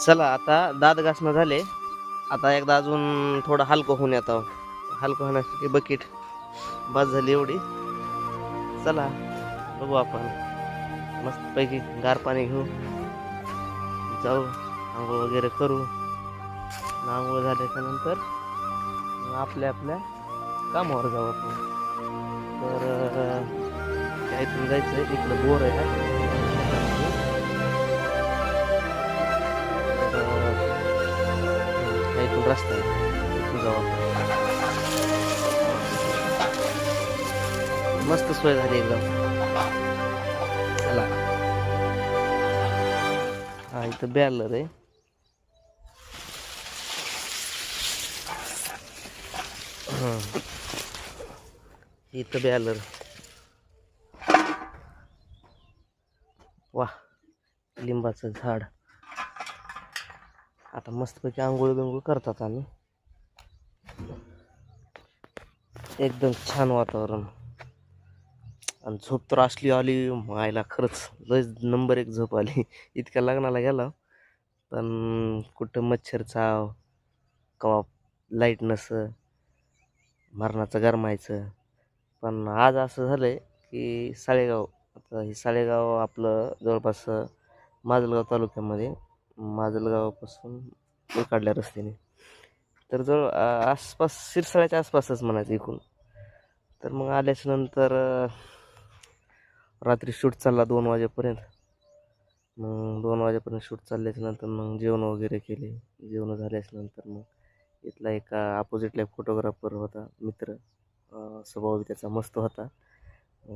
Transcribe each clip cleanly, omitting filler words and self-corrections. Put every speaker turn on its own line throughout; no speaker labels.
चला आता दात घासणं झाले. आता एकदा अजून थोडं हलकं होऊन येतं. हलकं होण्यासाठी बकेट बस झाली एवढी. चला बघू आपण मस्तपैकी गार पाणी घेऊ, जाऊ आंघोळ वगैरे करू. आंघोळ झाल्याच्या नंतर आपल्या आपल्या कामावर जाऊ आपण. तर त्या इथून जायचं आहे, इकडं बोर आहे ना, त्या इथून रस्ता आहे, इथून जाऊ आपण. मस्त सोय झाली एकदम. चला हा इथं बॅलर आहे. इथं बॅलर. वाह लिंबाचं झाड. आता मस्तपैकी आंघोळ बिंघोळ करतात आम्ही. एकदम छान वातावरण आणि झोप तर असली आली मायला, खरंच लय नंबर एक झोप आली. इतक्या लग्नाला गेला पण कुठं मच्छर चाव, कवा लाईट नस, मरणाचं गरमायचं. पण आज असं झालंय की साळेगाव, आता हे साळेगाव आपलं जवळपास माजलगाव तालुक्यामध्ये, माजलगावापासून काढल्या रस्त्याने, तर जवळ आसपास शिरसाळ्याच्या आसपासच म्हणायचं इकडून. तर मग आल्याच्या नंतर रात्री शूट चालला 2 वाजेपर्यंत. मग 2 वाजेपर्यंत शूट चालल्याच्या नंतर मग जेवण वगैरे केले. जेवण झाल्याच्या नंतर मग इथला एका अपोजिटला फोटोग्राफर होता मित्र, स्वभाव त्याचा मस्त होता.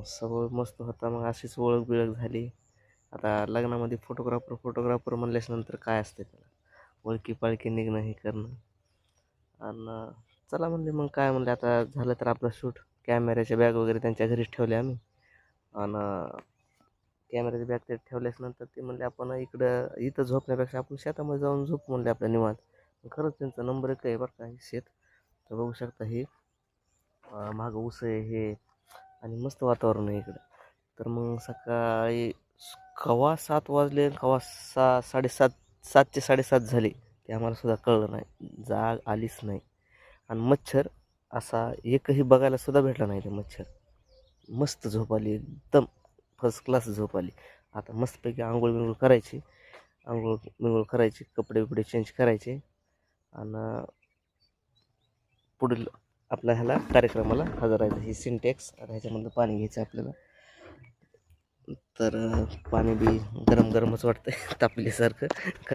स्वभाव मस्त होता. मग अशीच ओळख बिळख झाली. आता लग्नामध्ये फोटोग्राफर म्हणल्याच्या नंतर काय असते त्याला ओळखी पाळखी निघणं हे करणं. आणि चला म्हणले मग काय म्हणले आता झालं तर आपलं शूट. कॅमेऱ्याच्या बॅग वगैरे त्यांच्या घरीच ठेवले आम्ही. आणि कॅमेऱ्याची बॅग ते ठेवल्याच नंतर ते म्हणले आपण इथं झोपण्यापेक्षा आपण शेतामध्ये जाऊन झोप म्हणले आपल्या निवांत. खरंच त्यांचा नंबर एक आहे बरं का हे शेत. तर बघू शकता हे मागं ऊस आहे हे, आणि मस्त वातावरण आहे इकडं. तर मग सकाळी कवा 7 वाजले, कवा 7:30 7चे 7:30 झाले ते आम्हाला सुद्धा कळलं नाही. जाग आलीच नाही. आणि मच्छर असा एकही बघायला सुद्धा भेटला नाही. ते मच्छर मस्त झोप आली, एकदम फर्स्ट क्लास झोप आली. आता मस्तपैकी आंघोळ बिंघोळ करायची, आंघोळ बिंघोळ करायची, कपडे बिपडे चेंज करायचे आणि पुढील आपल्या ह्याला कार्यक्रमाला हजर राहायचं. ही सिंटेक्स आता ह्याच्यामधलं पाणी घ्यायचं आपल्याला. तर पाणी बी गरम गरमच वाटतंय तापल्यासारखं.